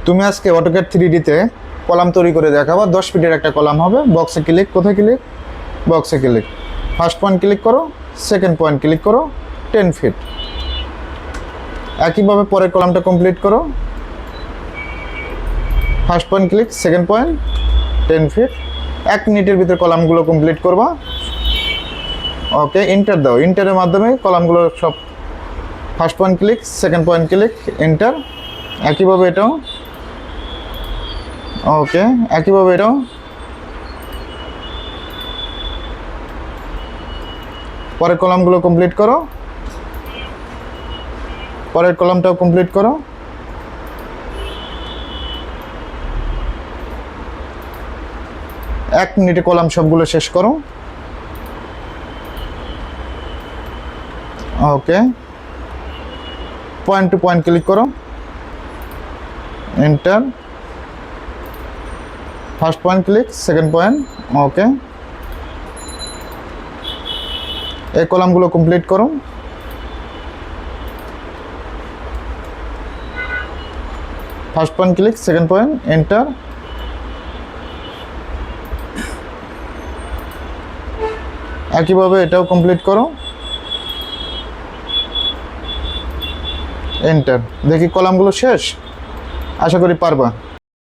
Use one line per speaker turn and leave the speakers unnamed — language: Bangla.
তুমি আজকে অটোক্যাড 3D তে কলাম তৈরি করে দেখাবো। 10 ফিটের একটা কলাম হবে। বক্সে ক্লিক, কোথায় ক্লিক? বক্সে ক্লিক। ফার্স্ট পয়েন্ট ক্লিক করো, সেকেন্ড পয়েন্ট ক্লিক করো, 10 ফিট। একইভাবে পরের কলামটা কমপ্লিট করো। First point click, second point, 10 feet. 1 মিনিটের ভিতরে কলামগুলো কমপ্লিট করবা। ওকে, এন্টার দাও। এন্টারের মাধ্যমে কলামগুলো সব first point click, second point click, enter. একইভাবে এটাও। ওকে, একইভাবে এটাও। পরের কলামগুলো কমপ্লিট করো। পরের কলামটাও কমপ্লিট করো। এক মিনিটে কলাম সবগুলো শেষ করো। Okay, point to point click করো, enter. First point click, second point. Okay, এই কলামগুলো কমপ্লিট করো। First point click, second point, enter. একইভাবে এটাও কমপ্লিট করো, এন্টার। দেখি কলামগুলো শেষ? আশা করি পারবা।